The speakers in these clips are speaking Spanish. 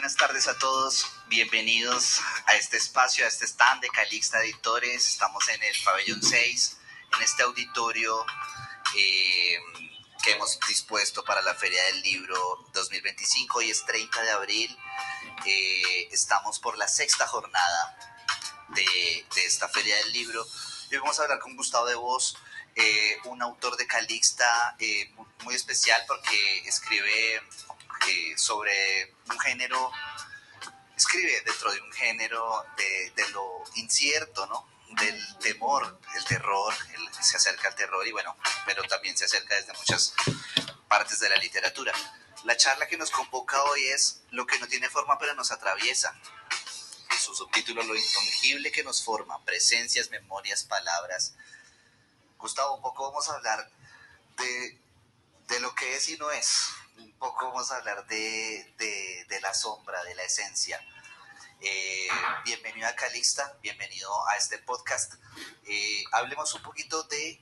buenas tardes a todos. Bienvenidos a este espacio, a este stand de Calixta Editores. Estamos en el pabellón 6, en este auditorio que hemos dispuesto para la Feria del Libro 2025. Hoy es 30 de abril. Estamos por la sexta jornada de esta Feria del Libro. Hoy vamos a hablar con Gustavo de Vos, un autor de Calixta muy especial porque escribe sobre un género, escribe dentro de un género de lo incierto, ¿no? Del temor, el terror, se acerca al terror y bueno, pero también se acerca desde muchas partes de la literatura. La charla que nos convoca hoy es Lo que no tiene forma pero nos atraviesa. Su subtítulo, Lo intangible que nos forma, presencias, memorias, palabras. Gustavo, un poco vamos a hablar de lo que es y no es. Un poco vamos a hablar de la sombra, de la esencia. Bienvenido a Calixta, bienvenido a este podcast. Hablemos un poquito de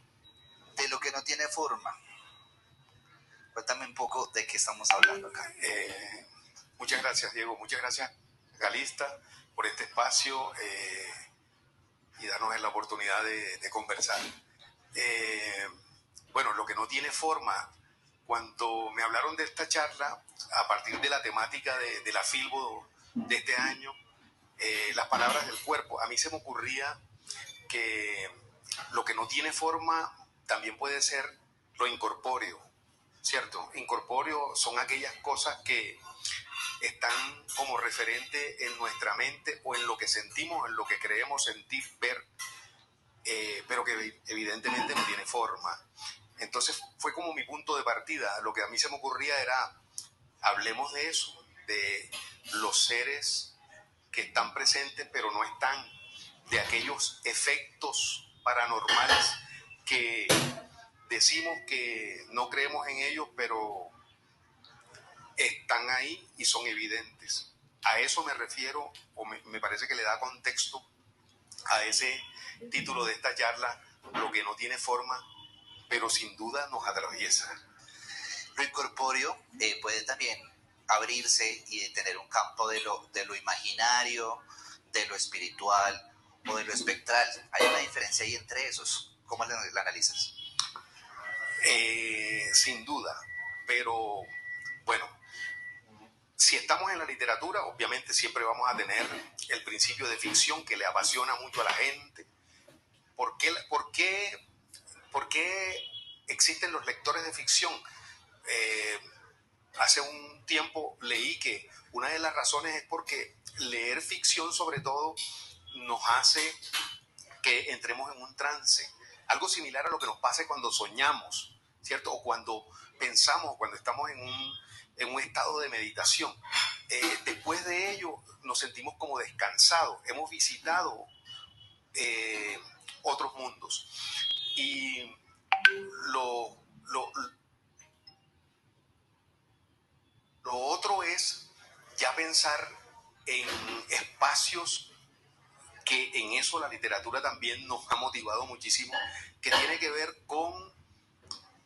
lo que no tiene forma. Cuéntame un poco de qué estamos hablando acá. Muchas gracias, Diego. Muchas gracias, Calixta, por este espacio y darnos la oportunidad de conversar. Bueno, lo que no tiene forma, cuando me hablaron de esta charla, a partir de la temática de la Filbo de este año, las palabras del cuerpo, a mí se me ocurría que lo que no tiene forma también puede ser lo incorpóreo, ¿cierto? Incorpóreo son aquellas cosas que están como referente en nuestra mente o en lo que sentimos, en lo que creemos sentir, ver, pero que evidentemente no tiene forma. Entonces fue como mi punto de partida. Lo que a mí se me ocurría era, hablemos de eso, de los seres que están presentes pero no están, de aquellos efectos paranormales que decimos que no creemos en ellos, pero están ahí y son evidentes. A eso me refiero, o me parece que le da contexto a ese título de esta charla, Lo que no tiene forma, pero sin duda nos atraviesa. Lo incorpóreo puede también abrirse y tener un campo de lo imaginario, de lo espiritual o de lo espectral. ¿Hay una diferencia ahí entre esos? ¿Cómo la analizas? Sin duda, pero bueno, si estamos en la literatura, obviamente siempre vamos a tener el principio de ficción que le apasiona mucho a la gente. ¿Por qué existen los lectores de ficción? Hace un tiempo leí que una de las razones es porque leer ficción sobre todo nos hace que entremos en un trance, algo similar a lo que nos pasa cuando soñamos, ¿cierto? O cuando pensamos, cuando estamos en un estado de meditación. Después de ello nos sentimos como descansados, hemos visitado otros mundos. Y lo otro es ya pensar en espacios que en eso la literatura también nos ha motivado muchísimo, que tiene que ver con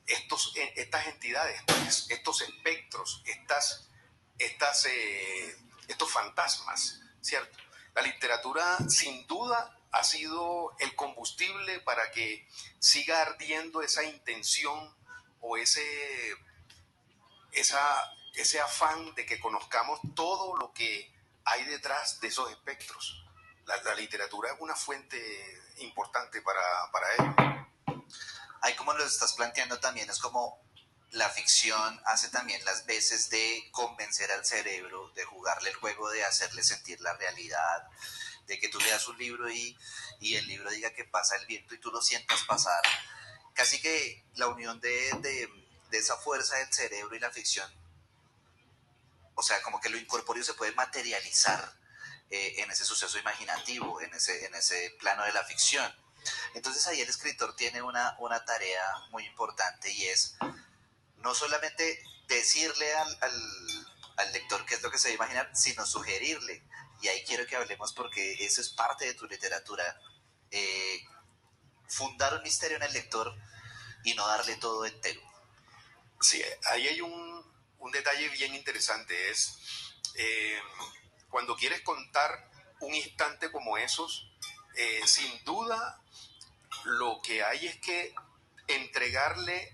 estas entidades, estos espectros, estos fantasmas, ¿cierto? La literatura sin duda ha sido el combustible para que siga ardiendo esa intención o ese afán de que conozcamos todo lo que hay detrás de esos espectros. La literatura es una fuente importante para ello. Ahí como lo estás planteando también, es como la ficción hace también las veces de convencer al cerebro, de jugarle el juego, de hacerle sentir la realidad, de que tú leas un libro y el libro diga que pasa el viento y tú lo sientas pasar. Casi que la unión de esa fuerza del cerebro y la ficción, o sea, como que lo incorpóreo se puede materializar en ese suceso imaginativo, en ese plano de la ficción. Entonces ahí el escritor tiene una tarea muy importante y es no solamente decirle al lector qué es lo que se va a imaginar, sino sugerirle. Y ahí quiero que hablemos porque eso es parte de tu literatura. Fundar un misterio en el lector y no darle todo entero. Sí, ahí hay un detalle bien interesante, es Eh, Cuando quieres contar un instante como esos, sin duda lo que hay es que entregarle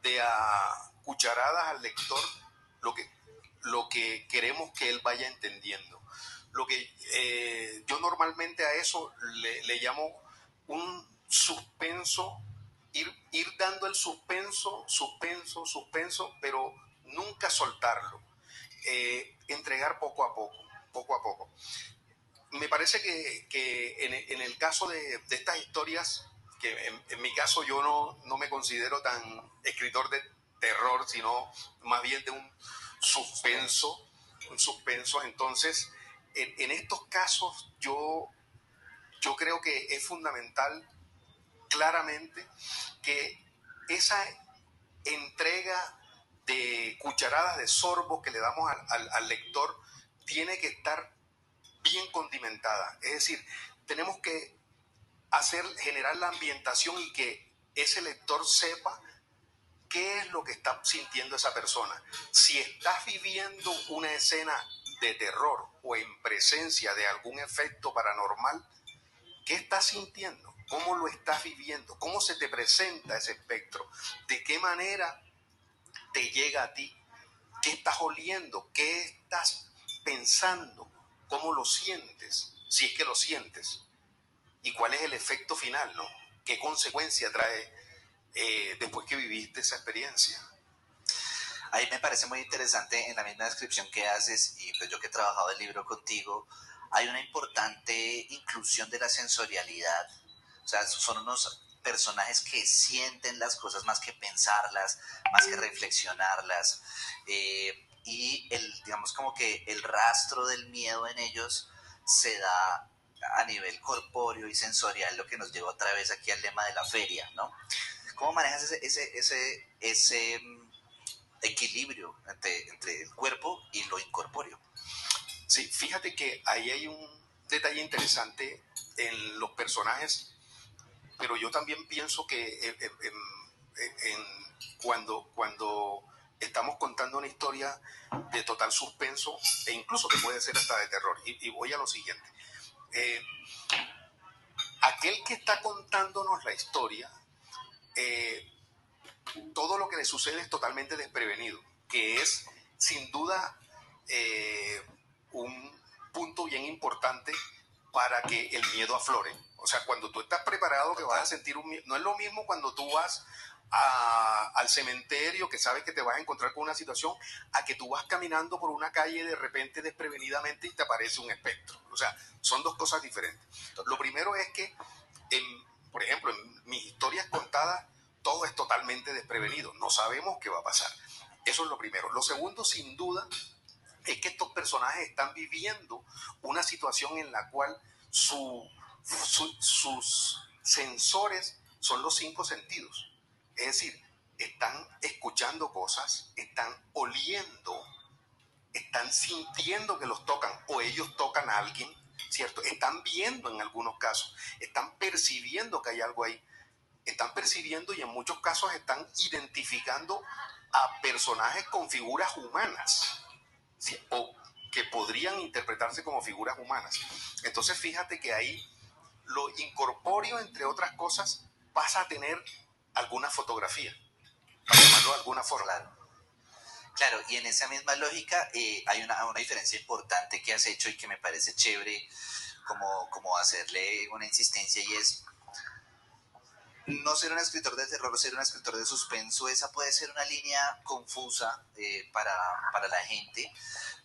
de a cucharadas al lector lo que, lo que queremos que él vaya entendiendo. Lo que yo normalmente a eso le llamo un suspenso, ir dando el suspenso, pero nunca soltarlo. Entregar poco a poco, poco a poco. Me parece que en el caso de estas historias, que en mi caso yo no me considero tan escritor de terror, sino más bien de un suspenso. Entonces, en estos casos yo creo que es fundamental claramente que esa entrega de cucharadas de sorbo que le damos al lector tiene que estar bien condimentada. Es decir, tenemos que generar la ambientación y que ese lector sepa qué es lo que está sintiendo esa persona. Si estás viviendo una escena de terror o en presencia de algún efecto paranormal, ¿qué estás sintiendo? ¿Cómo lo estás viviendo? ¿Cómo se te presenta ese espectro? ¿De qué manera te llega a ti? ¿Qué estás oliendo? ¿Qué estás pensando? ¿Cómo lo sientes? Si es que lo sientes. ¿Y cuál es el efecto final, no? ¿Qué consecuencia trae después que viviste esa experiencia? Ahí me parece muy interesante en la misma descripción que haces y pues yo que he trabajado el libro contigo, hay una importante inclusión de la sensorialidad. O sea, son unos personajes que sienten las cosas más que pensarlas, más que reflexionarlas. Y digamos como que el rastro del miedo en ellos se da a nivel corpóreo y sensorial, lo que nos lleva otra vez aquí al lema de la feria, ¿no? ¿Cómo manejas ese equilibrio entre el cuerpo y lo incorpóreo? Sí, fíjate que ahí hay un detalle interesante en los personajes, pero yo también pienso que cuando estamos contando una historia de total suspenso, e incluso que puede ser hasta de terror, y voy a lo siguiente. Eh, Aquel que está contándonos la historia, eh, todo lo que le sucede es totalmente desprevenido, que es sin duda un punto bien importante para que el miedo aflore. O sea, cuando tú estás preparado que vas a sentir un miedo, no es lo mismo cuando tú vas al cementerio que sabes que te vas a encontrar con una situación, a que tú vas caminando por una calle de repente desprevenidamente y te aparece un espectro. O sea, son dos cosas diferentes. Lo primero es que, por ejemplo, en mis historias contadas, todo es totalmente desprevenido. No sabemos qué va a pasar. Eso es lo primero. Lo segundo, sin duda, es que estos personajes están viviendo una situación en la cual sus sensores son los cinco sentidos. Es decir, están escuchando cosas, están oliendo, están sintiendo que los tocan o ellos tocan a alguien, ¿cierto? Están viendo en algunos casos, están percibiendo que hay algo ahí, están percibiendo y en muchos casos están identificando a personajes con figuras humanas, ¿sí? O que podrían interpretarse como figuras humanas. Entonces fíjate que ahí lo incorpóreo, entre otras cosas, pasa a tener alguna fotografía, para llamarlo de alguna forma. Claro, y en esa misma lógica hay una diferencia importante que has hecho y que me parece chévere como hacerle una insistencia, y es no ser un escritor de terror, ser un escritor de suspenso. Esa puede ser una línea confusa para la gente,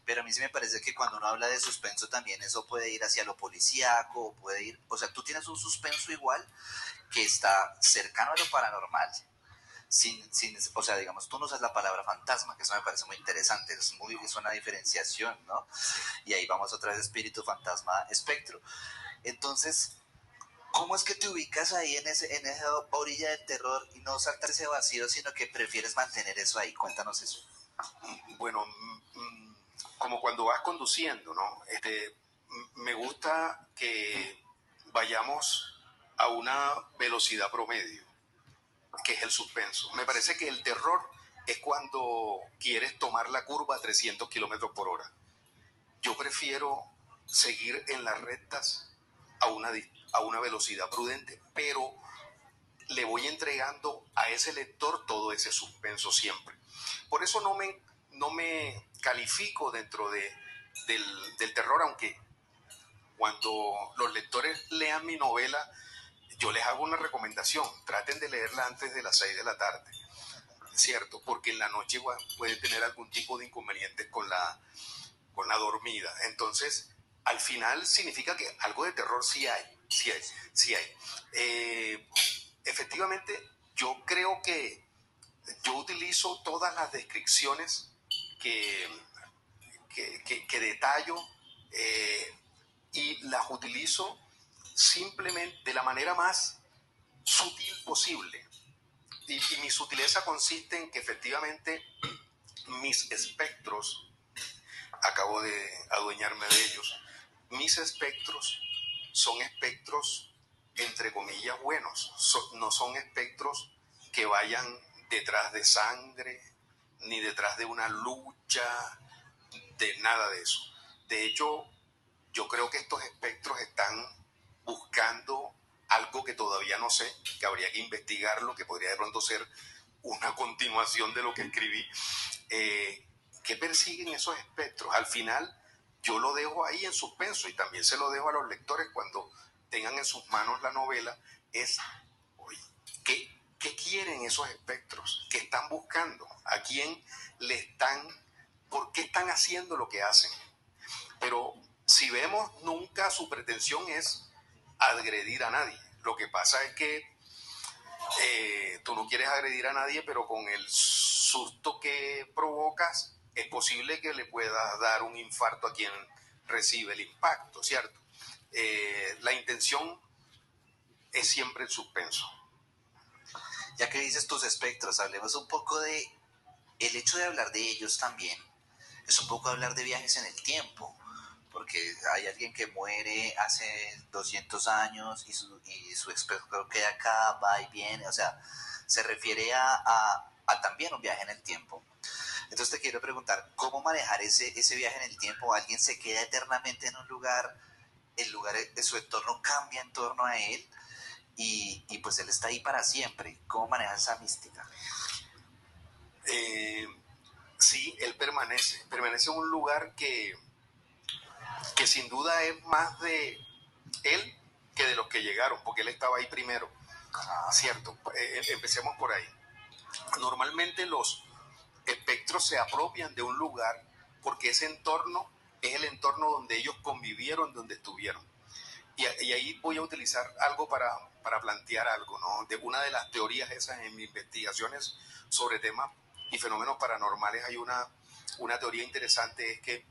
pero a mí sí me parece que cuando uno habla de suspenso también eso puede ir hacia lo policíaco, puede ir, o sea, tú tienes un suspenso igual que está cercano a lo paranormal, o sea, digamos, tú no usas la palabra fantasma, que eso me parece muy interesante, es una diferenciación, ¿no? Y ahí vamos otra vez, espíritu, fantasma, espectro. Entonces, ¿cómo es que te ubicas ahí en esa orilla del terror y no saltar ese vacío, sino que prefieres mantener eso ahí? Cuéntanos eso. Bueno, como cuando vas conduciendo, ¿no? Me gusta que vayamos a una velocidad promedio, que es el suspenso. Me parece que el terror es cuando quieres tomar la curva a 300 kilómetros por hora. yo prefiero seguir en las rectas a una velocidad prudente, pero le voy entregando a ese lector todo ese suspenso siempre. Por eso no me califico dentro del terror, aunque cuando los lectores lean mi novela, yo les hago una recomendación: traten de leerla antes de las 6 de la tarde, ¿cierto? Porque en la noche pueden tener algún tipo de inconvenientes con la dormida. Entonces, al final significa que algo de terror sí hay, sí hay, sí hay. Efectivamente, yo creo que yo utilizo todas las descripciones que detallo, y las utilizo simplemente de la manera más sutil posible. Y mi sutileza consiste en que efectivamente mis espectros, acabo de adueñarme de ellos, mis espectros son espectros entre comillas buenos, no son espectros que vayan detrás de sangre, ni detrás de una lucha, de nada de eso. De hecho, yo creo que estos espectros están buscando algo que todavía no sé, que habría que investigarlo, que podría de pronto ser una continuación de lo que escribí. ¿Qué persiguen esos espectros? Al final, yo lo dejo ahí en suspenso, y también se lo dejo a los lectores cuando tengan en sus manos la novela. Es, oye, ¿qué quieren esos espectros? ¿Qué están buscando? ¿A quién le están? ¿Por qué están haciendo lo que hacen? Pero si vemos, nunca su pretensión es agredir a nadie. Lo que pasa es que tú no quieres agredir a nadie, pero con el susto que provocas, es posible que le puedas dar un infarto a quien recibe el impacto, ¿cierto? La intención es siempre el suspenso. Ya que dices tus espectros, hablemos un poco de el hecho de hablar de ellos también. Es un poco hablar de viajes en el tiempo, porque hay alguien que muere hace 200 años y su espectro queda acá, va y viene, o sea, se refiere a también un viaje en el tiempo. Entonces te quiero preguntar, ¿cómo manejar ese viaje en el tiempo? ¿Alguien se queda eternamente en un lugar, el lugar de su entorno cambia en torno a él y pues él está ahí para siempre? ¿Cómo manejas esa mística? Sí, él permanece en un lugar que sin duda es más de él que de los que llegaron, porque él estaba ahí primero, ¿cierto? Empecemos por ahí. Normalmente los espectros se apropian de un lugar porque ese entorno es el entorno donde ellos convivieron, donde estuvieron. Y ahí voy a utilizar algo para plantear algo, ¿no? De una de las teorías esas en mis investigaciones sobre temas y fenómenos paranormales, hay una teoría interesante, es que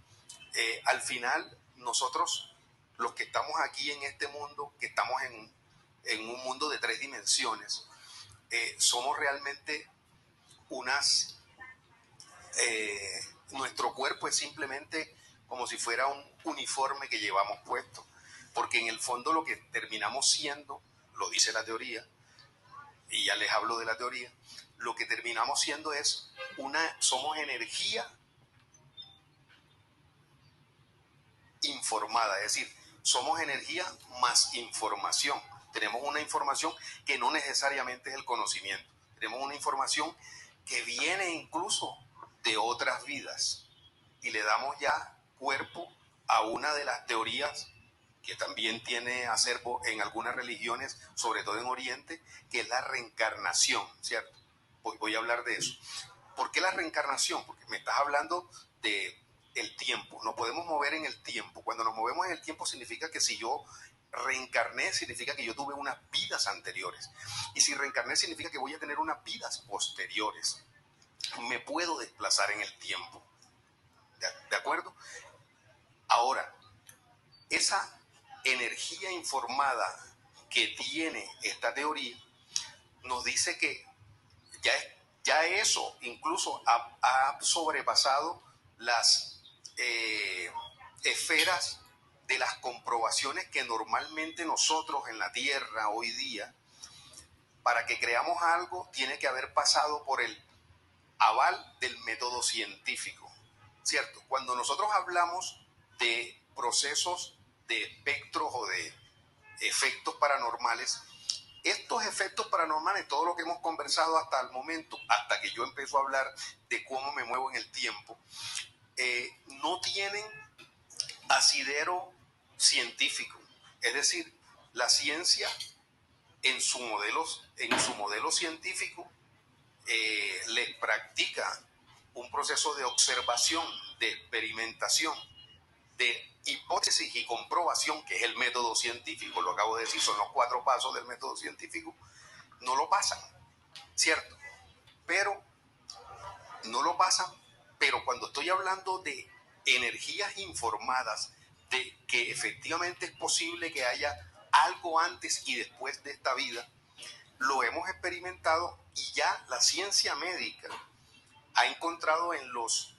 al final nosotros, los que estamos aquí en este mundo, que estamos en un mundo de 3 dimensiones, somos realmente nuestro cuerpo es simplemente como si fuera un uniforme que llevamos puesto, porque en el fondo lo que terminamos siendo, lo dice la teoría, y ya les hablo de la teoría, lo que terminamos siendo somos energía informada, es decir, somos energía más información. Tenemos una información que no necesariamente es el conocimiento, tenemos una información que viene incluso de otras vidas, y le damos ya cuerpo a una de las teorías que también tiene acervo en algunas religiones, sobre todo en Oriente, que es la reencarnación, ¿cierto? Voy a hablar de eso. ¿Por qué la reencarnación? Porque me estás hablando de el tiempo. Nos podemos mover en el tiempo. Cuando nos movemos en el tiempo significa que si yo reencarné, significa que yo tuve unas vidas anteriores. Y si reencarné, significa que voy a tener unas vidas posteriores. Me puedo desplazar en el tiempo. ¿De acuerdo? Ahora, esa energía informada que tiene esta teoría nos dice que ya eso incluso ha sobrepasado las esferas de las comprobaciones que normalmente nosotros en la Tierra hoy día, para que creamos algo, tiene que haber pasado por el aval del método científico, ¿cierto? Cuando nosotros hablamos de procesos de espectros o de efectos paranormales. Estos efectos paranormales, todo lo que hemos conversado hasta el momento, hasta que yo empiezo a hablar de cómo me muevo en el tiempo, no tienen asidero científico. Es decir, la ciencia en su modelo científico les practica un proceso de observación, de experimentación, de hipótesis y comprobación, que es el método científico. Lo acabo de decir, son los 4 pasos del método científico. No lo pasan, ¿cierto? Pero no lo pasan, pero cuando estoy hablando de energías informadas, de que efectivamente es posible que haya algo antes y después de esta vida, lo hemos experimentado y ya la ciencia médica ha encontrado en los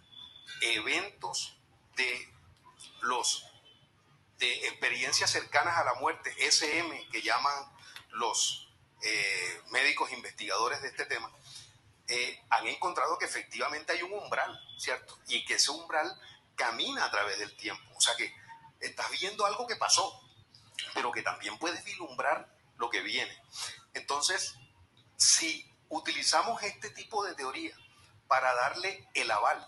eventos de experiencias cercanas a la muerte, SM, que llaman los médicos investigadores de este tema, han encontrado que efectivamente hay un umbral, ¿cierto? Y que ese umbral camina a través del tiempo. O sea que estás viendo algo que pasó, pero que también puedes vislumbrar lo que viene. Entonces, si utilizamos este tipo de teoría para darle el aval,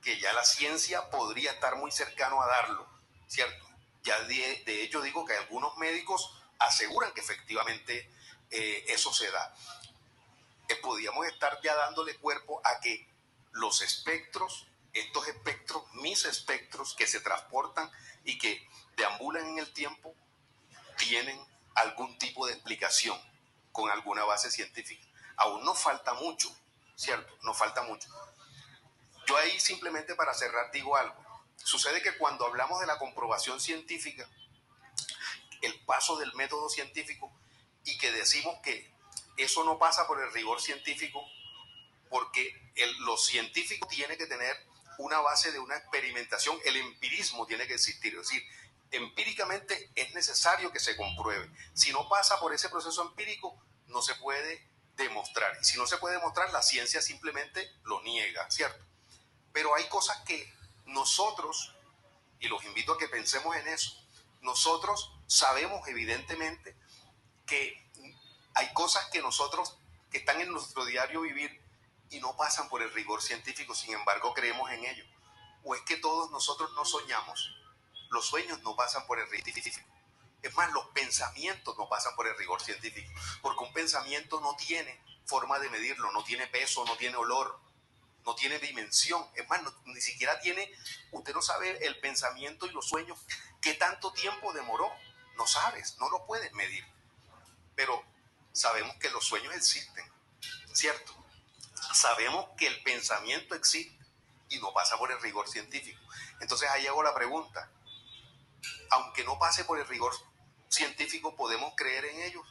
que ya la ciencia podría estar muy cercano a darlo, ¿cierto? Ya de hecho digo que algunos médicos aseguran que efectivamente eso se da. Podríamos estar ya dándole cuerpo a que los espectros, estos espectros, mis espectros que se transportan y que deambulan en el tiempo, tienen algún tipo de explicación con alguna base científica. Aún nos falta mucho, ¿cierto? Nos falta mucho. Yo ahí simplemente para cerrar digo algo. Sucede que cuando hablamos de la comprobación científica, el paso del método científico, y que decimos que eso no pasa por el rigor científico, porque lo científico tiene que tener una base de una experimentación, el empirismo tiene que existir, es decir, empíricamente es necesario que se compruebe. Si no pasa por ese proceso empírico, no se puede demostrar. Y si no se puede demostrar, la ciencia simplemente lo niega, ¿cierto? Pero hay cosas que nosotros, y los invito a que pensemos en eso, nosotros sabemos evidentemente que hay cosas que nosotros, que están en nuestro diario vivir y no pasan por el rigor científico, sin embargo creemos en ello. O es que todos nosotros no soñamos, los sueños no pasan por el rigor científico. Es más, los pensamientos no pasan por el rigor científico, porque un pensamiento no tiene forma de medirlo, no tiene peso, no tiene olor, no tiene dimensión. Es más, ni siquiera tiene, usted no sabe el pensamiento y los sueños, qué tanto tiempo demoró, no sabes, no lo puedes medir. Pero sabemos que los sueños existen, ¿cierto? Sabemos que el pensamiento existe y no pasa por el rigor científico. Entonces ahí hago la pregunta, aunque no pase por el rigor científico, ¿podemos creer en ellos?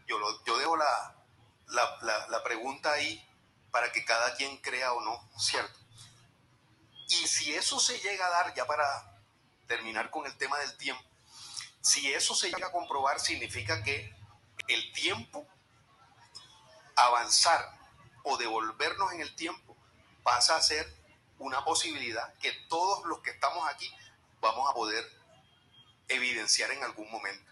Yo dejo la pregunta ahí para que cada quien crea o no, ¿cierto? Y si eso se llega a dar, ya para terminar con el tema del tiempo, si eso se llega a comprobar, significa que el tiempo, avanzar o devolvernos en el tiempo, pasa a ser una posibilidad que todos los que estamos aquí vamos a poder evidenciar en algún momento.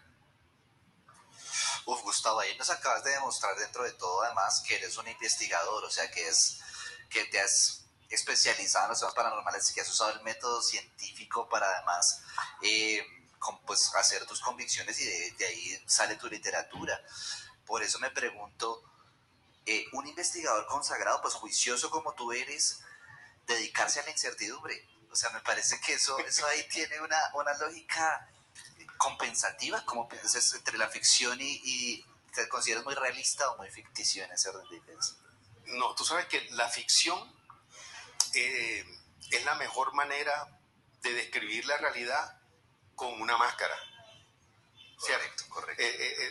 Uf, Gustavo, ahí nos acabas de demostrar dentro de todo además que eres un investigador, o sea que te has especializado en los temas paranormales y que has usado el método científico para además pues, hacer tus convicciones y de ahí sale tu literatura. Por eso me pregunto, un investigador consagrado, pues juicioso como tú eres, dedicarse a la incertidumbre. O sea, me parece que eso ahí tiene una lógica compensativa, como piensas entre la ficción y ¿te consideras muy realista o muy ficticio en ese orden de ideas? No, tú sabes que la ficción es la mejor manera de describir la realidad con una máscara. Correcto, correcto.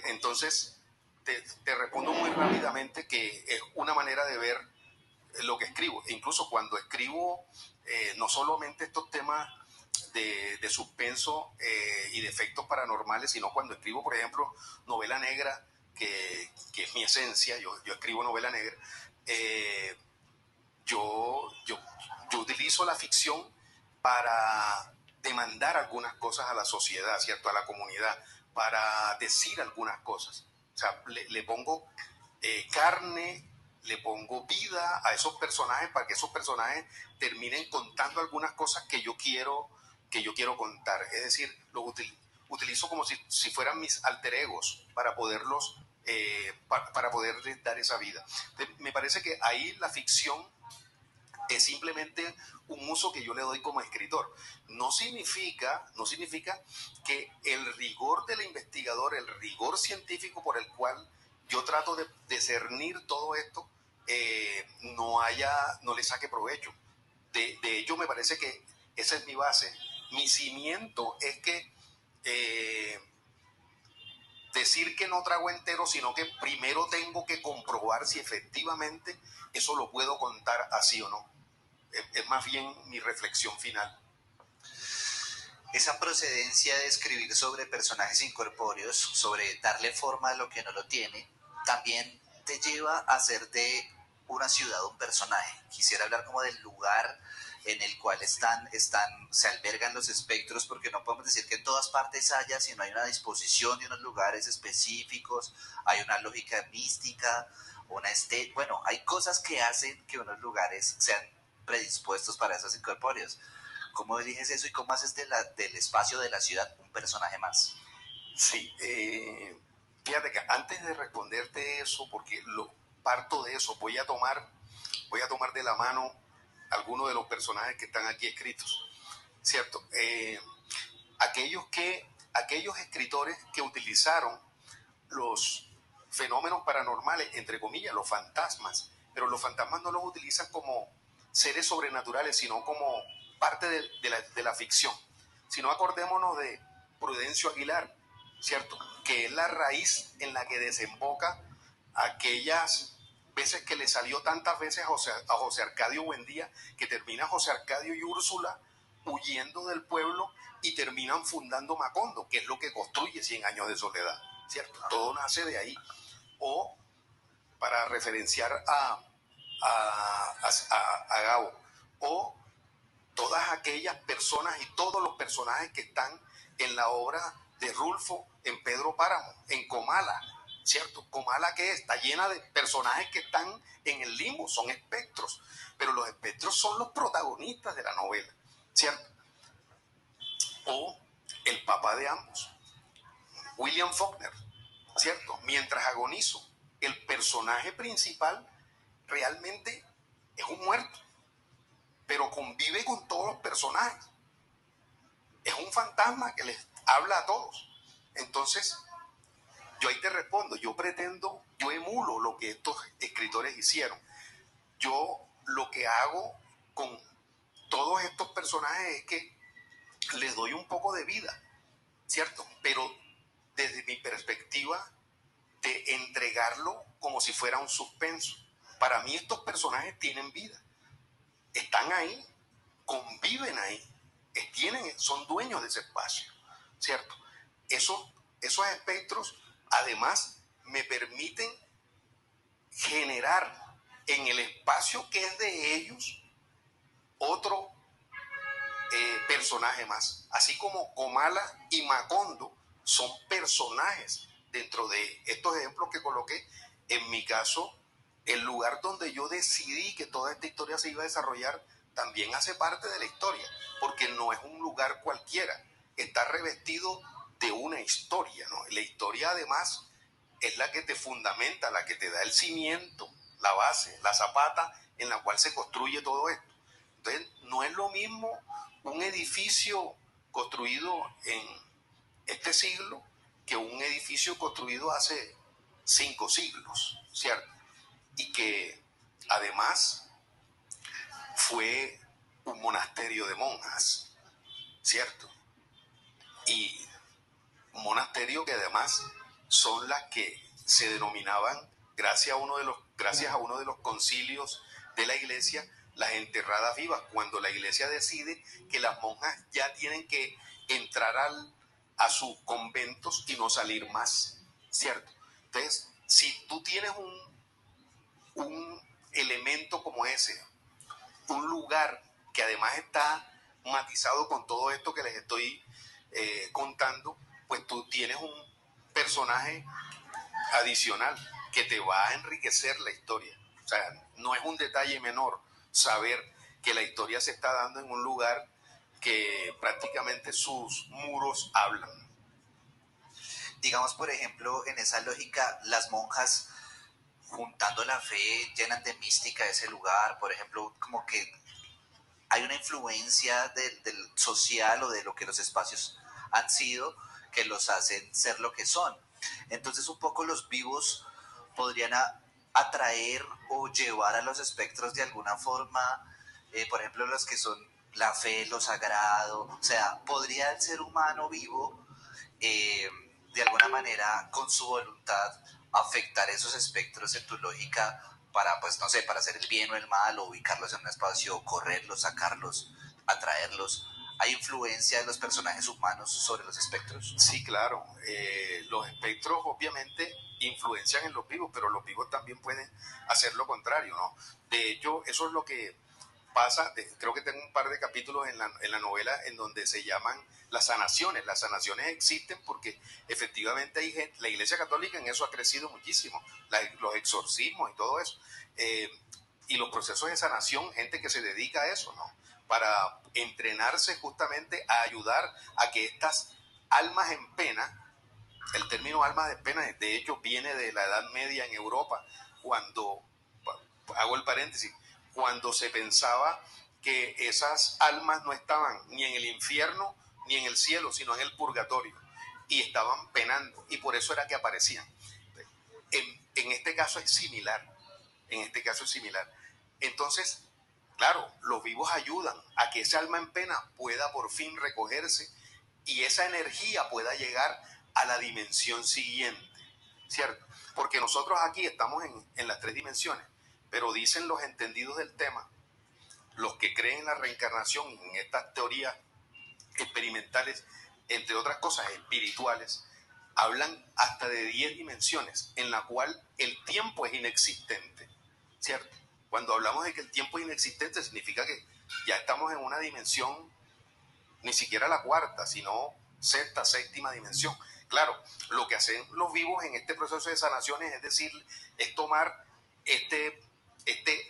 Entonces, te respondo muy rápidamente que es una manera de ver lo que escribo. E incluso cuando escribo, no solamente estos temas de suspenso y de efectos paranormales, sino cuando escribo, por ejemplo, novela negra, que es mi esencia, yo escribo novela negra, yo utilizo la ficción para demandar algunas cosas a la sociedad, ¿cierto? A la comunidad, para decir algunas cosas. O sea, le pongo carne, le pongo vida a esos personajes para que esos personajes terminen contando algunas cosas que yo quiero contar. Es decir, los utilizo como si fueran mis alter egos para poderlos, para poderles dar esa vida. Entonces, me parece que ahí la ficción es simplemente un uso que yo le doy como escritor. No significa que el rigor del investigador, el rigor científico por el cual yo trato de discernir todo esto, no le saque provecho. De ello me parece que esa es mi base. Mi cimiento es que decir que no trago entero, sino que primero tengo que comprobar si efectivamente eso lo puedo contar así o no. Es más bien mi reflexión final. Esa procedencia de escribir sobre personajes incorpóreos, sobre darle forma a lo que no lo tiene, también te lleva a hacer de una ciudad un personaje. Quisiera hablar como del lugar en el cual se albergan los espectros, porque no podemos decir que en todas partes haya, sino hay una disposición de unos lugares específicos, hay una lógica mística, bueno, hay cosas que hacen que unos lugares sean predispuestos para esos incorpóreos. ¿Cómo eliges eso y cómo haces del espacio de la ciudad un personaje más? Sí, fíjate que antes de responderte eso, porque parto de eso, voy a tomar de la mano algunos de los personajes que están aquí escritos, ¿cierto? Aquellos escritores que utilizaron los fenómenos paranormales, entre comillas, los fantasmas, pero los fantasmas no los utilizan como seres sobrenaturales, sino como parte de la ficción. Si no, acordémonos de Prudencio Aguilar, ¿cierto? Que es la raíz en la que desemboca aquellas veces que le salió tantas veces a José Arcadio Buendía, que termina José Arcadio y Úrsula huyendo del pueblo y terminan fundando Macondo, que es lo que construye Cien Años de Soledad, ¿cierto? Todo nace de ahí. O, para referenciar a Gabo, o todas aquellas personas y todos los personajes que están en la obra de Rulfo, en Pedro Páramo, en Comala, ¿cierto? Comala, que está llena de personajes que están en el limbo, son espectros, pero los espectros son los protagonistas de la novela, ¿cierto? O el papá de ambos, William Faulkner, ¿cierto? Mientras agonizo, el personaje principal realmente es un muerto, pero convive con todos los personajes. Es un fantasma que les habla a todos. Entonces, yo ahí te respondo, yo emulo lo que estos escritores hicieron. Yo lo que hago con todos estos personajes es que les doy un poco de vida, ¿cierto? Pero desde mi perspectiva de entregarlo como si fuera un suspenso. Para mí estos personajes tienen vida, están ahí, conviven ahí, son dueños de ese espacio, ¿cierto? Esos espectros además me permiten generar en el espacio que es de ellos otro personaje más. Así como Comala y Macondo son personajes dentro de estos ejemplos que coloqué. En mi caso, el lugar donde yo decidí que toda esta historia se iba a desarrollar también hace parte de la historia, porque no es un lugar cualquiera, está revestido de una historia, ¿no? La historia además es la que te fundamenta, la que te da el cimiento, la base, la zapata en la cual se construye todo esto. Entonces, no es lo mismo un edificio construido en este siglo que un edificio construido hace 5 siglos, ¿cierto? Y que además fue un monasterio de monjas, ¿cierto? Y un monasterio que además son las que se denominaban, gracias a uno de los concilios de la iglesia, las enterradas vivas, cuando la iglesia decide que las monjas ya tienen que entrar a sus conventos y no salir más, ¿cierto? Entonces, si tú tienes un elemento como ese, un lugar que además está matizado con todo esto que les estoy contando, pues tú tienes un personaje adicional que te va a enriquecer la historia. O sea, no es un detalle menor saber que la historia se está dando en un lugar que prácticamente sus muros hablan. Digamos, por ejemplo, en esa lógica, las monjas juntando la fe llenan de mística ese lugar, por ejemplo, como que hay una influencia del social o de lo que los espacios han sido que los hacen ser lo que son. Entonces un poco los vivos podrían atraer o llevar a los espectros de alguna forma, por ejemplo los que son la fe, lo sagrado, o sea, podría el ser humano vivo eh, de alguna manera con su voluntad afectar esos espectros en tu lógica para, pues no sé, para hacer el bien o el mal, o ubicarlos en un espacio, correrlos, sacarlos, atraerlos. ¿Hay influencia de los personajes humanos sobre los espectros? Sí, claro. Los espectros obviamente influencian en los vivos, pero los vivos también pueden hacer lo contrario, ¿no? De hecho, eso es lo que pasa, creo que tengo un par de capítulos en la novela en donde se llaman las sanaciones. Las sanaciones existen porque efectivamente hay gente, la Iglesia Católica en eso ha crecido muchísimo, los exorcismos y todo eso. Y los procesos de sanación, gente que se dedica a eso, ¿no? Para entrenarse justamente a ayudar a que estas almas en pena, el término almas de pena de hecho viene de la Edad Media en Europa, cuando, hago el paréntesis, cuando se pensaba que esas almas no estaban ni en el infierno ni en el cielo, sino en el purgatorio, y estaban penando, y por eso era que aparecían. En este caso es similar, en este caso es similar. Entonces, claro, los vivos ayudan a que esa alma en pena pueda por fin recogerse y esa energía pueda llegar a la dimensión siguiente, ¿cierto? Porque nosotros aquí estamos en las 3 dimensiones, pero dicen los entendidos del tema, los que creen en la reencarnación, en estas teorías experimentales, entre otras cosas espirituales, hablan hasta de 10 dimensiones en la cual el tiempo es inexistente, ¿cierto? Cuando hablamos de que el tiempo es inexistente significa que ya estamos en una dimensión, ni siquiera la cuarta, sino sexta, séptima dimensión. Claro, lo que hacen los vivos en este proceso de sanaciones es decir, es tomar este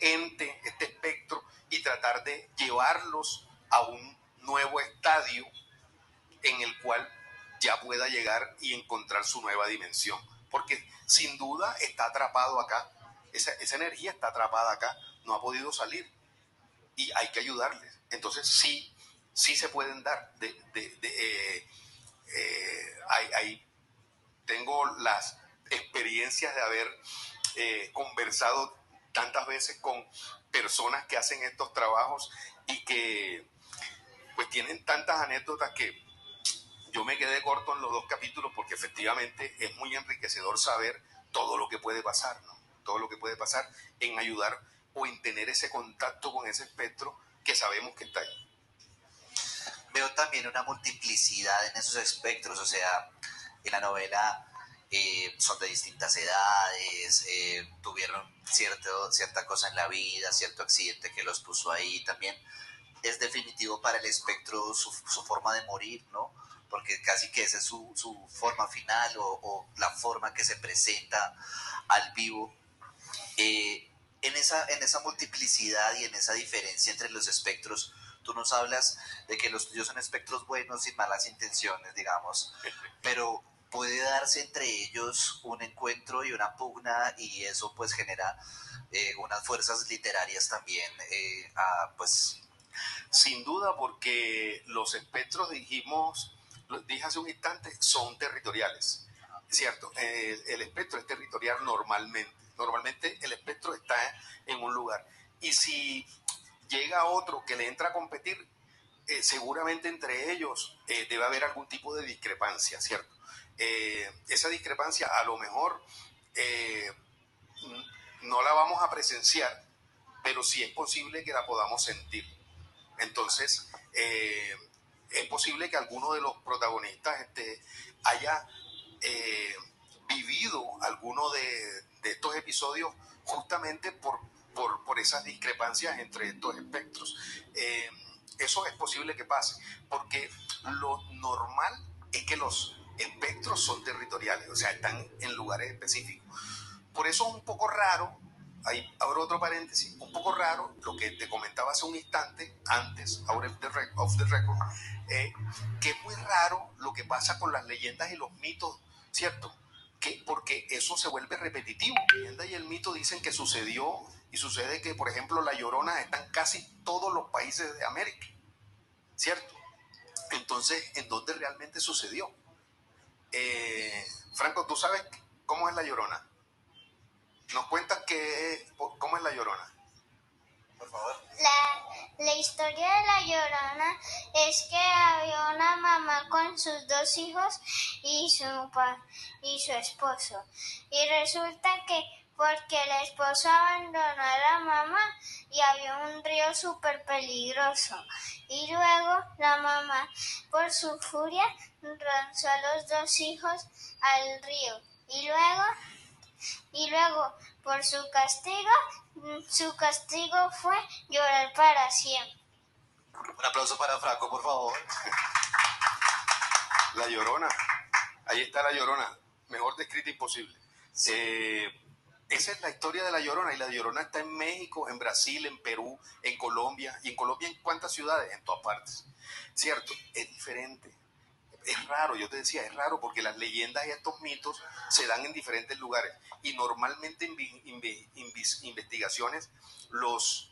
ente, este espectro y tratar de llevarlos a un nuevo estadio en el cual ya pueda llegar y encontrar su nueva dimensión. Porque sin duda está atrapado acá, esa energía está atrapada acá, no ha podido salir y hay que ayudarles. Entonces sí, sí se pueden dar. Tengo las experiencias de haber conversado tantas veces con personas que hacen estos trabajos y que pues tienen tantas anécdotas que yo me quedé corto en los 2 capítulos porque efectivamente es muy enriquecedor saber todo lo que puede pasar, ¿no? Todo lo que puede pasar en ayudar o en tener ese contacto con ese espectro que sabemos que está ahí. Veo también una multiplicidad en esos espectros, o sea, en la novela son de distintas edades, tuvieron cierta cosa en la vida, cierto accidente que los puso ahí, también es definitivo para el espectro su forma de morir, ¿no? Porque casi que esa es su forma final o la forma que se presenta al vivo. En esa multiplicidad y en esa diferencia entre los espectros, tú nos hablas de que los tuyos son espectros buenos sin malas intenciones, digamos, pero puede darse entre ellos un encuentro y una pugna y eso pues genera unas fuerzas literarias también, pues... Sin duda, porque los espectros, dijimos, lo dije hace un instante, son territoriales, ¿cierto? El espectro es territorial normalmente. Normalmente el espectro está en un lugar. Y si llega otro que le entra a competir, seguramente entre ellos debe haber algún tipo de discrepancia, ¿cierto? Esa discrepancia a lo mejor no la vamos a presenciar, pero sí es posible que la podamos sentir. Entonces, es posible que alguno de los protagonistas haya vivido alguno de estos episodios justamente por esas discrepancias entre estos espectros. eso es posible que pase, porque lo normal es que los espectros son territoriales, o sea, están en lugares específicos. Por eso es un poco raro, ahí abro otro paréntesis, un poco raro lo que te comentaba hace un instante, antes, off the record, que es muy raro lo que pasa con las leyendas y los mitos, ¿cierto? Porque eso se vuelve repetitivo. La leyenda y el mito dicen que sucedió, y sucede que, por ejemplo, La Llorona está en casi todos los países de América, ¿cierto? Entonces, ¿en dónde realmente sucedió? Franco, ¿tú sabes cómo es La Llorona? ¿Nos cuentas cómo es La Llorona? Por favor. La historia de La Llorona es que había una mamá con sus dos hijos y su esposo. Y resulta que porque el esposo abandonó a la mamá y había un río súper peligroso. Y luego la mamá, por su furia, lanzó a los dos hijos al río. Y luego, por su castigo fue llorar para siempre. Un aplauso para Franco, por favor. La Llorona. Ahí está La Llorona. Mejor descrita imposible. Esa es la historia de La Llorona. Y La Llorona está en México, en Brasil, en Perú, en Colombia. ¿Y en Colombia en cuántas ciudades? En todas partes. ¿Cierto? Es diferente. Es raro, yo te decía, es raro porque las leyendas y estos mitos se dan en diferentes lugares. Y normalmente en investigaciones los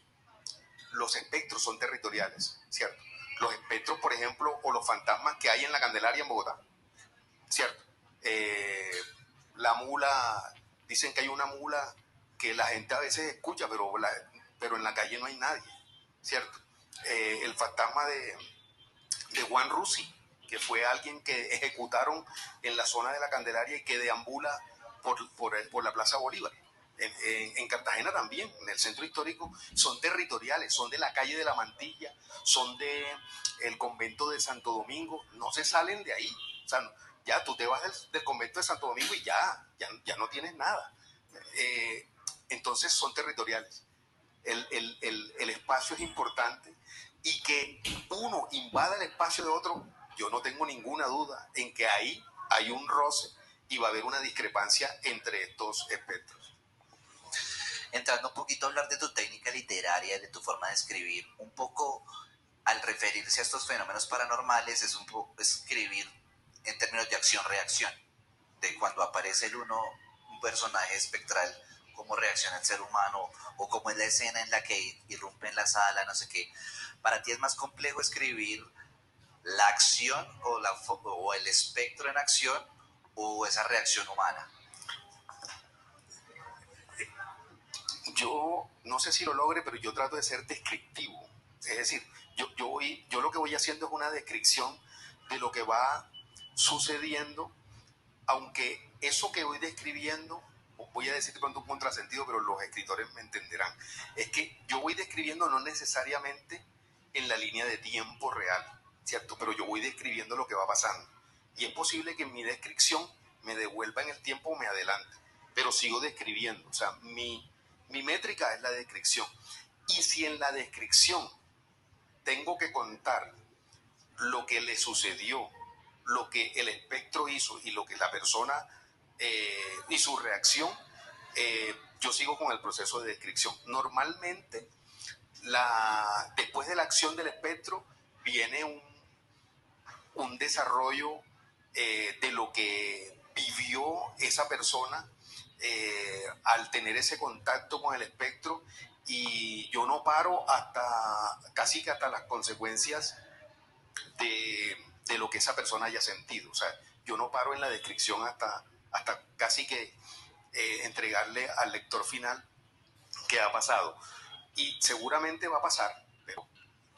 espectros son territoriales, ¿cierto? Los espectros, por ejemplo, o los fantasmas que hay en la Candelaria en Bogotá, ¿cierto? La mula, dicen que hay una mula que la gente a veces escucha, pero en la calle no hay nadie, ¿cierto? El fantasma de Juan Rusi, que fue alguien que ejecutaron en la zona de la Candelaria y que deambula por la Plaza Bolívar. En Cartagena también, en el centro histórico, son territoriales, son de la calle de la Mantilla, son del convento de Santo Domingo, no se salen de ahí. O sea, ya tú te vas del convento de Santo Domingo y ya no tienes nada. Entonces son territoriales. El espacio es importante y que uno invada el espacio de otro, yo no tengo ninguna duda en que ahí hay un roce y va a haber una discrepancia entre estos espectros. Entrando un poquito a hablar de tu técnica literaria, de tu forma de escribir, un poco al referirse a estos fenómenos paranormales es un poco escribir en términos de acción-reacción, de cuando aparece un personaje espectral, cómo reacciona el ser humano o cómo es la escena en la que irrumpe en la sala, no sé qué. Para ti es más complejo escribir la acción o el espectro en acción o esa reacción humana. Yo no sé si lo logre, pero yo trato de ser descriptivo. Es decir, yo lo que voy haciendo es una descripción de lo que va sucediendo, aunque eso que voy describiendo, voy a decir con un contrasentido, pero los escritores me entenderán, es que yo voy describiendo no necesariamente en la línea de tiempo real, ¿cierto? Pero yo voy describiendo lo que va pasando. Y es posible que en mi descripción me devuelva en el tiempo o me adelante, pero sigo describiendo. O sea, mi métrica es la descripción. Y si en la descripción tengo que contar lo que le sucedió, lo que el espectro hizo y lo que la persona y su reacción, yo sigo con el proceso de descripción. Normalmente, después de la acción del espectro, viene un desarrollo de lo que vivió esa persona al tener ese contacto con el espectro, y yo no paro casi que hasta las consecuencias de lo que esa persona haya sentido. O sea, yo no paro en la descripción hasta casi que entregarle al lector final qué ha pasado. Y seguramente va a pasar, pero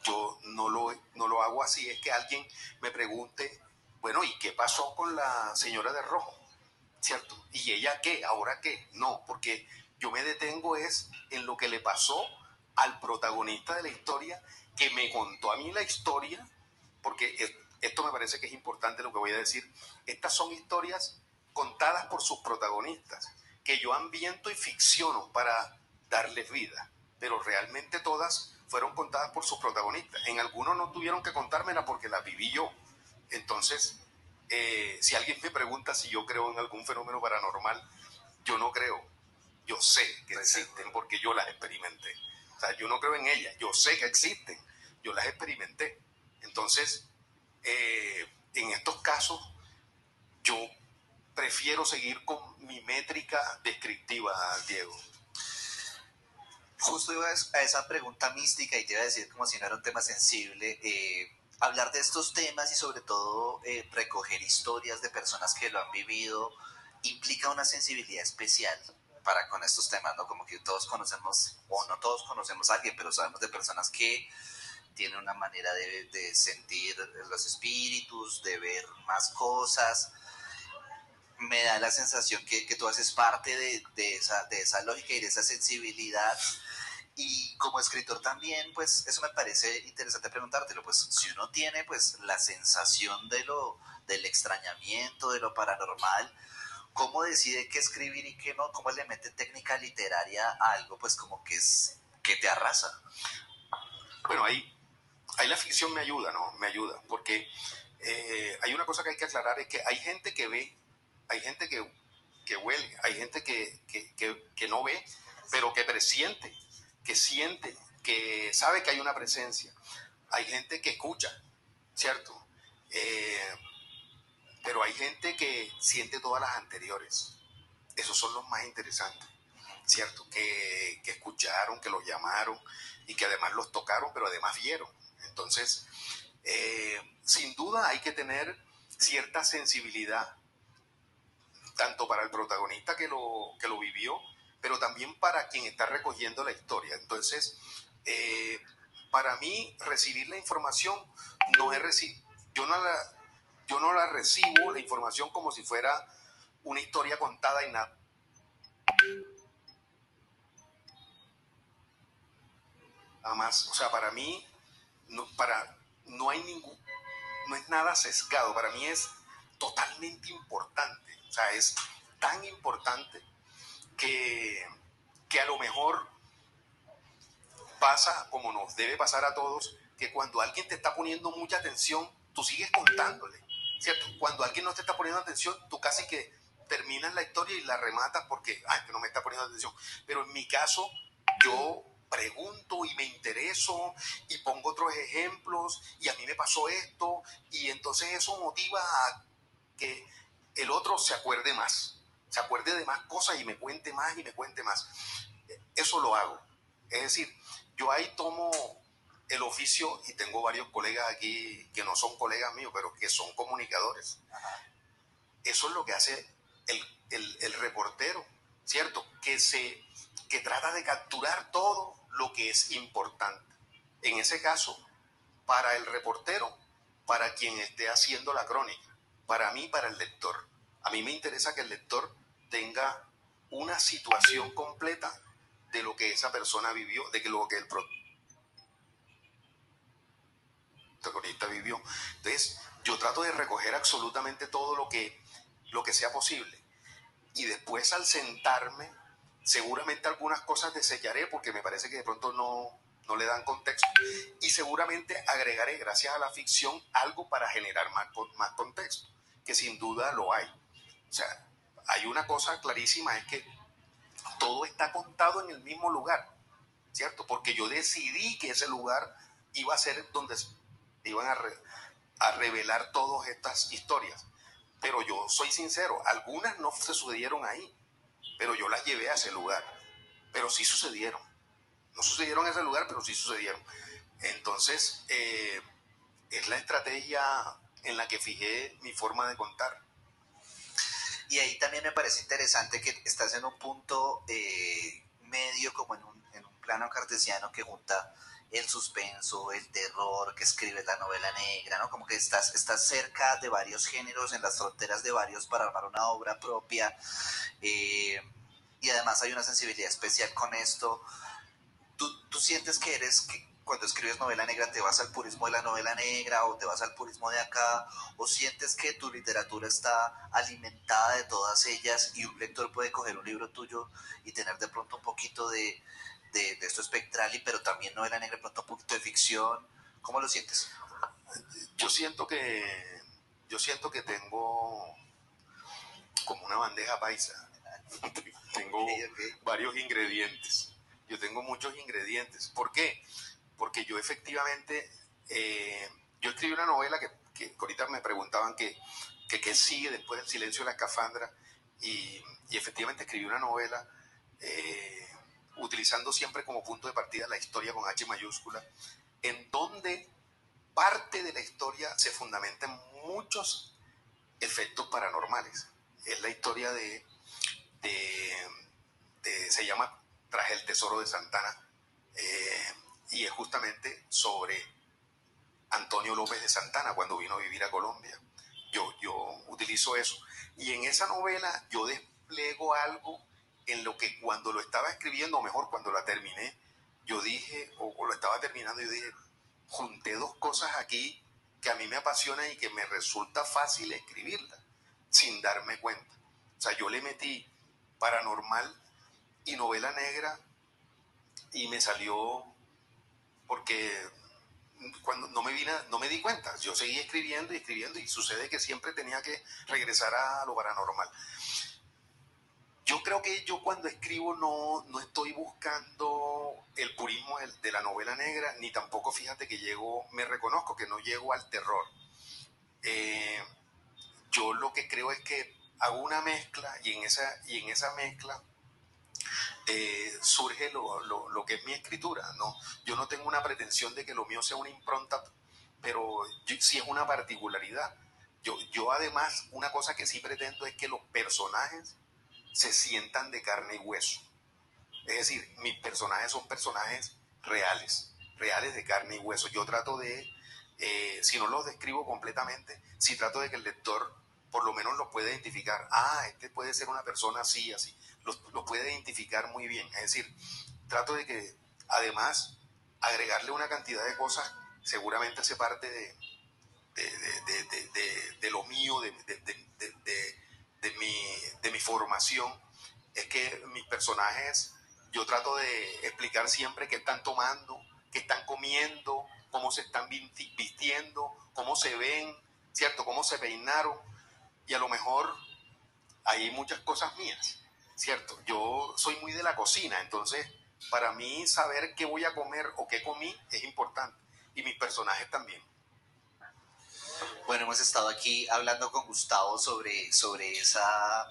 yo no lo hago así. Es que alguien me pregunte, bueno, ¿y qué pasó con la señora de rojo? ¿Cierto? ¿Y ella qué? ¿Ahora qué? No, porque yo me detengo en lo que le pasó al protagonista de la historia, que me contó a mí la historia, porque esto me parece que es importante lo que voy a decir. Estas son historias contadas por sus protagonistas, que yo ambiento y ficciono para darles vida, pero realmente todas fueron contadas por sus protagonistas. En algunos no tuvieron que contármela porque las viví yo. Entonces, si alguien me pregunta si yo creo en algún fenómeno paranormal, yo no creo. Yo sé que existen porque yo las experimenté. O sea, yo no creo en ellas, yo sé que existen, yo las experimenté. Entonces, en estos casos, yo prefiero seguir con mi métrica descriptiva, Diego. Justo iba a esa pregunta mística y te iba a decir como si no era un tema sensible, hablar de estos temas y sobre todo recoger historias de personas que lo han vivido implica una sensibilidad especial para con estos temas, ¿no? Como que todos conocemos, o no todos conocemos a alguien, pero sabemos de personas que tienen una manera de sentir los espíritus, de ver más cosas. Me da la sensación que tú haces parte de esa lógica y de esa sensibilidad. Y como escritor también, pues eso me parece interesante preguntártelo, pues si uno tiene pues la sensación del extrañamiento, de lo paranormal, ¿cómo decide qué escribir y qué no? ¿Cómo le mete técnica literaria a algo pues como que te arrasa? Bueno, ahí la ficción me ayuda, ¿no? Me ayuda, porque hay una cosa que hay que aclarar, es que hay gente que ve, hay gente que huele, hay gente que no ve, pero que presiente, que siente, que sabe que hay una presencia. Hay gente que escucha, ¿cierto? Pero hay gente que siente todas las anteriores. Esos son los más interesantes, ¿cierto? Que escucharon, que los llamaron y que además los tocaron, pero además vieron. Entonces, sin duda hay que tener cierta sensibilidad, tanto para el protagonista que lo vivió, pero también para quien está recogiendo la historia. Entonces, para mí, recibir la información no es yo no la recibo, la información, como si fuera una historia contada y nada más. O sea, para mí, no hay no es nada sesgado, para mí es totalmente importante. O sea, es tan importante que, que a lo mejor pasa como nos debe pasar a todos, que cuando alguien te está poniendo mucha atención, tú sigues contándole, ¿cierto? Cuando alguien no te está poniendo atención, tú casi que terminas la historia y la rematas porque, ay, que no me está poniendo atención. Pero en mi caso, yo pregunto y me intereso y pongo otros ejemplos y a mí me pasó esto y entonces eso motiva a que el otro se acuerde más, se acuerde de más cosas y me cuente más y me cuente más. Eso lo hago. Es decir, yo ahí tomo el oficio y tengo varios colegas aquí que no son colegas míos, pero que son comunicadores. Eso es lo que hace el reportero, ¿cierto? Que trata de capturar todo lo que es importante. En ese caso, para el reportero, para quien esté haciendo la crónica, para mí, para el lector. A mí me interesa que el lector tenga una situación completa de lo que esa persona vivió, de que lo que el protagonista vivió. Entonces, yo trato de recoger absolutamente todo lo que sea posible. Y después, al sentarme, seguramente algunas cosas desellaré porque me parece que de pronto no le dan contexto. Y seguramente agregaré, gracias a la ficción, algo para generar más contexto, que sin duda lo hay. O sea, hay una cosa clarísima, es que todo está contado en el mismo lugar, ¿cierto? Porque yo decidí que ese lugar iba a ser donde iban a revelar todas estas historias. Pero yo soy sincero, algunas no sucedieron ahí, pero yo las llevé a ese lugar. Pero sí sucedieron. No sucedieron en ese lugar, pero sí sucedieron. Entonces, es la estrategia en la que fijé mi forma de contar. Y ahí también me parece interesante que estás en un punto medio, como en un plano cartesiano que junta el suspenso, el terror, que escribes la novela negra, ¿no? Como que estás cerca de varios géneros, en las fronteras de varios para armar una obra propia. Y además hay una sensibilidad especial con esto. ¿Tú sientes que cuando escribes novela negra te vas al purismo de la novela negra o te vas al purismo de acá, o sientes que tu literatura está alimentada de todas ellas y un lector puede coger un libro tuyo y tener de pronto un poquito de de esto espectral, pero también novela negra, pronto un poquito de ficción. ¿Cómo lo sientes? Yo siento que tengo como una bandeja paisa. Tengo varios ingredientes. Yo tengo muchos ingredientes. ¿Por qué? Porque yo efectivamente, yo escribí una novela que ahorita me preguntaban que sigue después del silencio de la escafandra, y efectivamente escribí una novela utilizando siempre como punto de partida la historia con H mayúscula, en donde parte de la historia se fundamenta en muchos efectos paranormales. Es la historia se llama Tras el Tesoro de Santana, y es justamente sobre Antonio López de Santana cuando vino a vivir a Colombia. Yo utilizo eso. Y en esa novela yo despliego algo en lo que cuando lo estaba escribiendo, o mejor, cuando la terminé, yo dije, o lo estaba terminando, yo dije, junté dos cosas aquí que a mí me apasionan y que me resulta fácil escribirlas, sin darme cuenta. O sea, yo le metí paranormal y novela negra, y me salió porque cuando no me di cuenta. Yo seguí escribiendo y escribiendo, y sucede que siempre tenía que regresar a lo paranormal. Yo creo que yo cuando escribo no estoy buscando el purismo de la novela negra, ni tampoco, fíjate que me reconozco que no llego al terror. Yo lo que creo es que hago una mezcla, y en esa mezcla surge lo que es mi escritura, ¿no? Yo no tengo una pretensión de que lo mío sea una impronta, pero sí es una particularidad. Yo además, una cosa que sí pretendo es que los personajes se sientan de carne y hueso. Es decir, mis personajes son personajes reales de carne y hueso. Yo trato de, si no los describo completamente, sí trato de que el lector por lo menos lo pueda identificar. Este puede ser una persona así, así. Lo puede identificar muy bien. Es decir, trato de que además agregarle una cantidad de cosas, seguramente hace parte de lo mío, de mi formación, es que mis personajes, yo trato de explicar siempre qué están tomando, qué están comiendo, cómo se están vistiendo, cómo se ven, ¿cierto? Cómo se peinaron, y a lo mejor hay muchas cosas mías, ¿cierto? Yo soy muy de la cocina, entonces para mí saber qué voy a comer o qué comí es importante, y mis personajes también. Bueno, hemos estado aquí hablando con Gustavo sobre esa,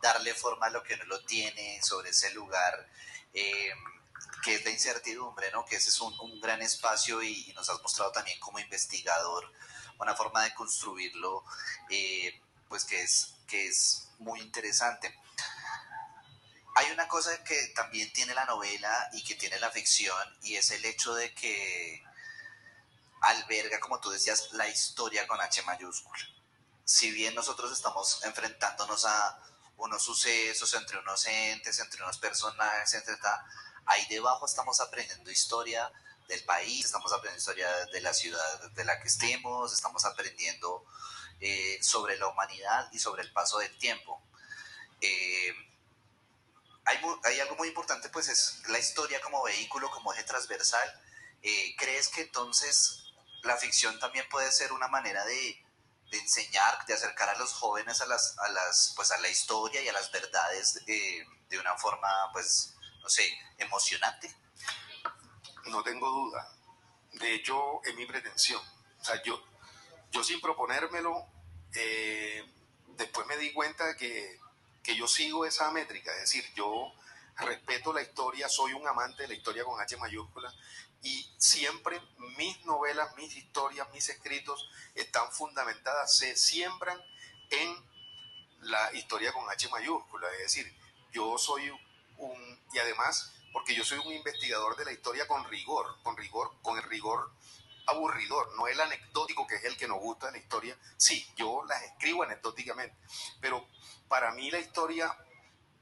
darle forma a lo que no lo tiene, sobre ese lugar eh, que es la incertidumbre, ¿no? Que ese es un gran espacio, y nos has mostrado también como investigador una forma de construirlo, pues que es muy interesante. Hay una cosa que también tiene la novela y que tiene la ficción, y es el hecho de que alberga, como tú decías, la historia con H mayúscula. Si bien nosotros estamos enfrentándonos a unos sucesos, entre unos entes, entre unos personajes, ahí debajo estamos aprendiendo historia del país, estamos aprendiendo historia de la ciudad de la que estemos, estamos aprendiendo sobre la humanidad y sobre el paso del tiempo. Eh, hay algo muy importante, pues es la historia como vehículo, como eje transversal. ¿Crees que entonces la ficción también puede ser una manera de enseñar, de acercar a los jóvenes pues a la historia y a las verdades de una forma, pues, no sé, emocionante? No tengo duda. De hecho, es mi pretensión. O sea, yo sin proponérmelo, después me di cuenta que yo sigo esa métrica. Es decir, yo respeto la historia, soy un amante de la historia con H mayúscula, y siempre mis novelas, mis historias, mis escritos están fundamentadas, se siembran en la historia con H mayúscula. Es decir, yo soy y además, porque yo soy un investigador de la historia con el rigor aburridor, no el anecdótico que es el que nos gusta de la historia. Sí, yo las escribo anecdóticamente, pero para mí la historia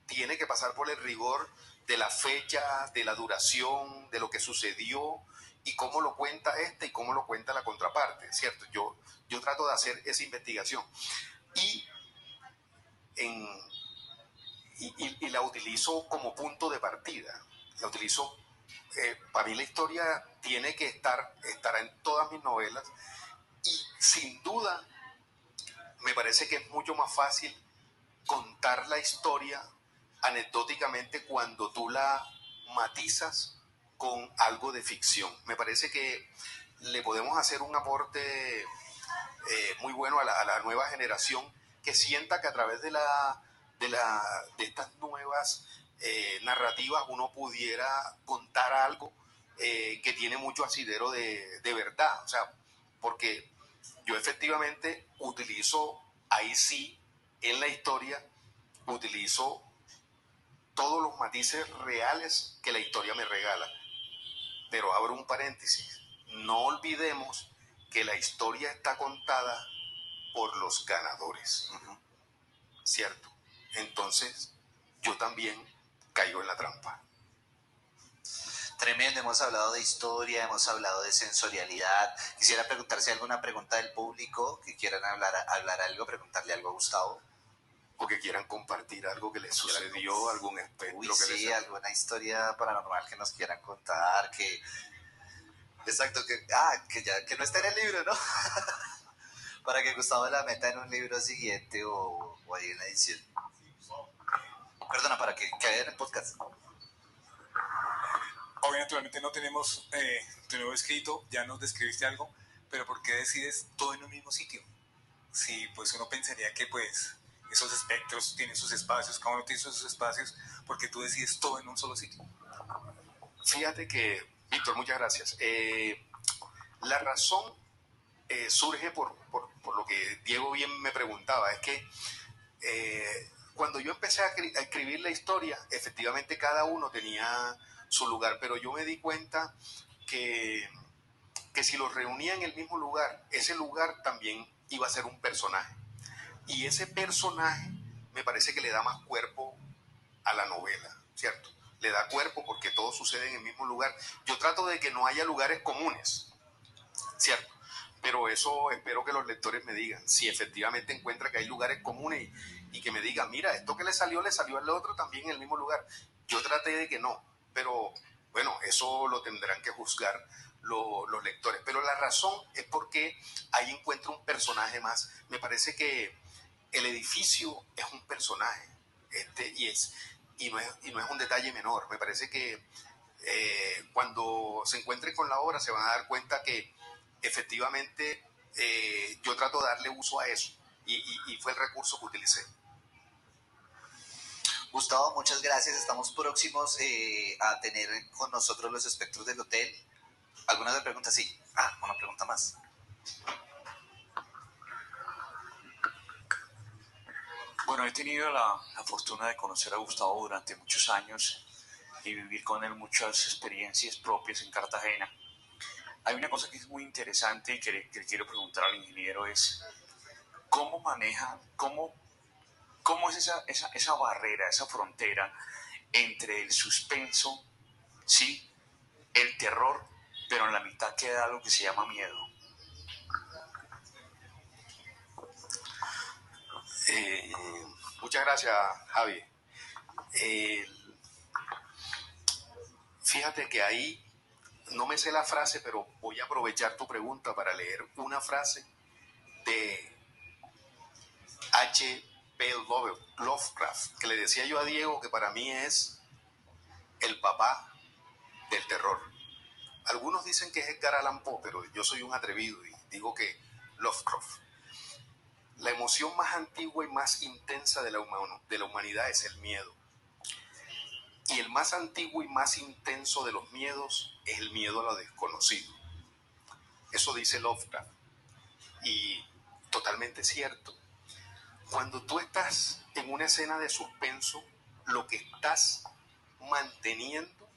tiene que pasar por el rigor de la fecha, de la duración, de lo que sucedió, y cómo lo cuenta y cómo lo cuenta la contraparte, ¿cierto? Yo trato de hacer esa investigación, y, en, y la utilizo como punto de partida, la utilizo para mí la historia tiene que estará en todas mis novelas, y sin duda me parece que es mucho más fácil contar la historia anecdóticamente cuando tú la matizas con algo de ficción. Me parece que le podemos hacer un aporte muy bueno a la nueva generación, que sienta que a través de estas nuevas narrativas uno pudiera contar algo que tiene mucho asidero de verdad. O sea, porque yo efectivamente utilizo, ahí sí, en la historia, utilizo todos los matices reales que la historia me regala. Pero abro un paréntesis, no olvidemos que la historia está contada por los ganadores, ¿cierto? Entonces, yo también caigo en la trampa. Tremendo, hemos hablado de historia, hemos hablado de sensorialidad. Quisiera preguntar si hay alguna pregunta del público que quieran hablar algo, preguntarle algo a Gustavo. O que quieran compartir algo que les sucedió, algún espectro. Uy, sí, alguna historia paranormal que nos quieran contar, que... Exacto, que no esté en el libro, ¿no? Para que Gustavo la meta en un libro siguiente o ahí en la edición. Perdona, para que quede en el podcast. Hoy naturalmente no tenemos tu nuevo escrito, ya nos describiste algo, pero ¿por qué decides todo en un mismo sitio? Sí, pues uno pensaría que pues esos espectros tienen sus espacios, cada uno tiene sus espacios, porque tú decides todo en un solo sitio. Fíjate que, Víctor, muchas gracias. La razón surge por lo que Diego bien me preguntaba, es que cuando yo empecé a escribir la historia, efectivamente cada uno tenía su lugar, pero yo me di cuenta que si los reunía en el mismo lugar, ese lugar también iba a ser un personaje. Y ese personaje me parece que le da más cuerpo a la novela, ¿cierto? Le da cuerpo porque todo sucede en el mismo lugar. Yo trato de que no haya lugares comunes, ¿cierto? Pero eso espero que los lectores me digan. Si efectivamente encuentran que hay lugares comunes y que me digan, mira, esto que le salió al otro también en el mismo lugar. Yo traté de que no, pero bueno, eso lo tendrán que juzgar los lectores. Pero la razón es porque ahí encuentro un personaje más. Me parece que el edificio es un personaje, y no es un detalle menor. Me parece que cuando se encuentren con la obra se van a dar cuenta que efectivamente yo trato de darle uso a eso, y fue el recurso que utilicé. Gustavo, muchas gracias. Estamos próximos a tener con nosotros los espectros del hotel. ¿Alguna otra pregunta? Sí. Una pregunta más. Bueno, he tenido la fortuna de conocer a Gustavo durante muchos años y vivir con él muchas experiencias propias en Cartagena. Hay una cosa que es muy interesante y que le quiero preguntar al ingeniero es ¿cómo maneja, cómo es esa barrera, esa frontera entre el suspenso, sí, el terror, pero en la mitad queda algo que se llama miedo? Muchas gracias, Javi. Fíjate que ahí no me sé la frase, pero voy a aprovechar tu pregunta para leer una frase de H.P. Lovecraft, que le decía yo a Diego que para mí es el papá del terror. Algunos dicen que es Edgar Allan Poe, pero yo soy un atrevido y digo que Lovecraft. La emoción más antigua y más intensa de la humanidad es el miedo. Y el más antiguo y más intenso de los miedos es el miedo a lo desconocido. Eso dice Lovecraft. Y totalmente cierto. Cuando tú estás en una escena de suspenso, lo que estás manteniendo,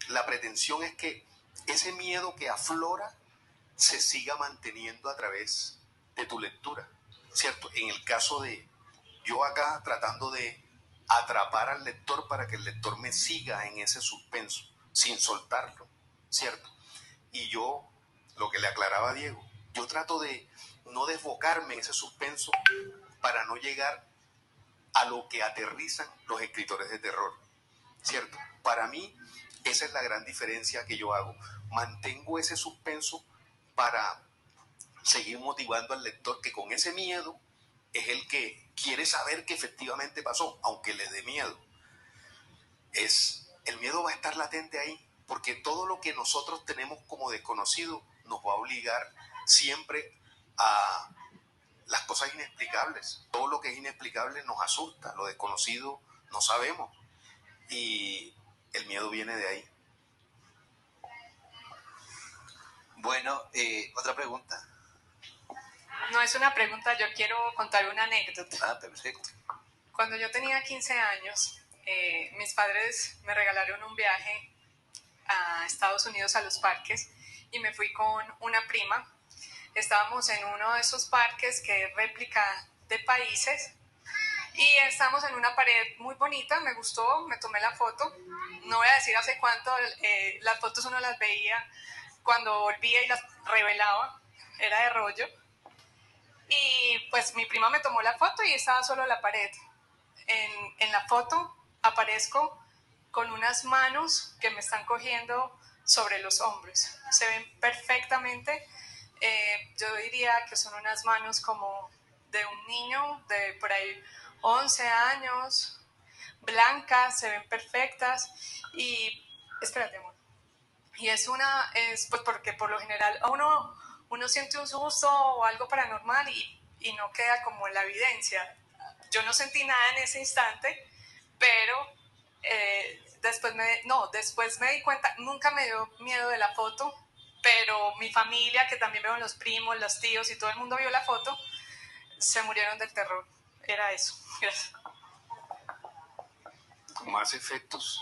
la pretensión es que ese miedo que aflora se siga manteniendo a través de tu lectura, ¿cierto? En el caso de yo acá tratando de atrapar al lector para que el lector me siga en ese suspenso, sin soltarlo, ¿cierto? Y yo, lo que le aclaraba a Diego, yo trato de no desbocarme en ese suspenso para no llegar a lo que aterrizan los escritores de terror, ¿cierto? Para mí, esa es la gran diferencia que yo hago. Mantengo ese suspenso para seguir motivando al lector que con ese miedo es el que quiere saber que efectivamente pasó, aunque le dé miedo. El miedo va a estar latente ahí, porque todo lo que nosotros tenemos como desconocido nos va a obligar siempre a las cosas inexplicables. Todo lo que es inexplicable nos asusta, lo desconocido no sabemos, y el miedo viene de ahí. Bueno, otra pregunta. No es una pregunta, yo quiero contar una anécdota. Ah, perfecto. Cuando yo tenía 15 años, mis padres me regalaron un viaje a Estados Unidos a los parques y me fui con una prima. Estábamos en uno de esos parques que es réplica de países y estábamos en una pared muy bonita, me gustó, me tomé la foto. No voy a decir hace cuánto, las fotos uno las veía cuando volvía y las revelaba, era de rollo. Y pues mi prima me tomó la foto y estaba solo la pared. En la foto aparezco con unas manos que me están cogiendo sobre los hombros. Se ven perfectamente. Yo diría que son unas manos como de un niño de por ahí 11 años, blancas, se ven perfectas. Y espérate, amor. Y es pues porque por lo general uno siente un susto o algo paranormal y no queda como la evidencia. Yo no sentí nada en ese instante, pero después me di cuenta, nunca me dio miedo de la foto, pero mi familia, que también veo los primos, los tíos y todo el mundo vio la foto, se murieron del terror. Era eso. Gracias. Más efectos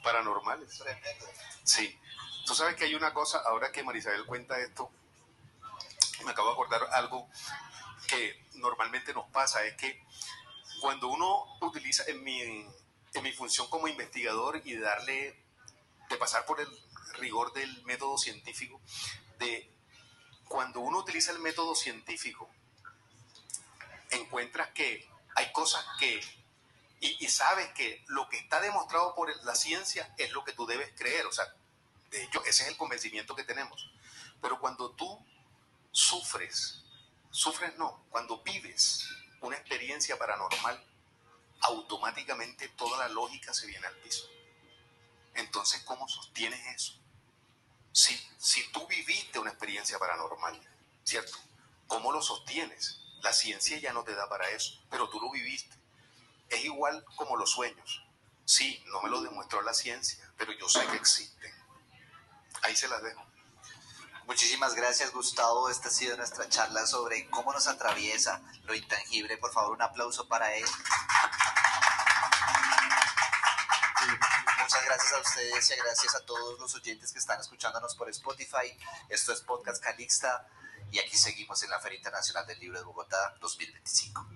paranormales. Sí. Tú sabes que hay una cosa, ahora que Marisabel cuenta esto, me acabo de acordar algo que normalmente nos pasa, es que cuando uno utiliza, en mi función como investigador y de pasar por el rigor del método científico, cuando uno utiliza el método científico, encuentras que hay cosas y sabes que lo que está demostrado por la ciencia es lo que tú debes creer, o sea, de hecho, ese es el convencimiento que tenemos. Pero cuando tú cuando vives una experiencia paranormal, automáticamente toda la lógica se viene al piso. Entonces, ¿cómo sostienes eso? Si tú viviste una experiencia paranormal, ¿cierto? ¿Cómo lo sostienes? La ciencia ya no te da para eso, pero tú lo viviste. Es igual como los sueños. Sí, no me lo demostró la ciencia, pero yo sé que existen. Ahí se las dejo. Muchísimas gracias, Gustavo. Esta ha sido nuestra charla sobre cómo nos atraviesa lo intangible. Por favor, un aplauso para él. Muchas gracias a ustedes y gracias a todos los oyentes que están escuchándonos por Spotify. Esto es Podcast Calixta y aquí seguimos en la Feria Internacional del Libro de Bogotá 2025.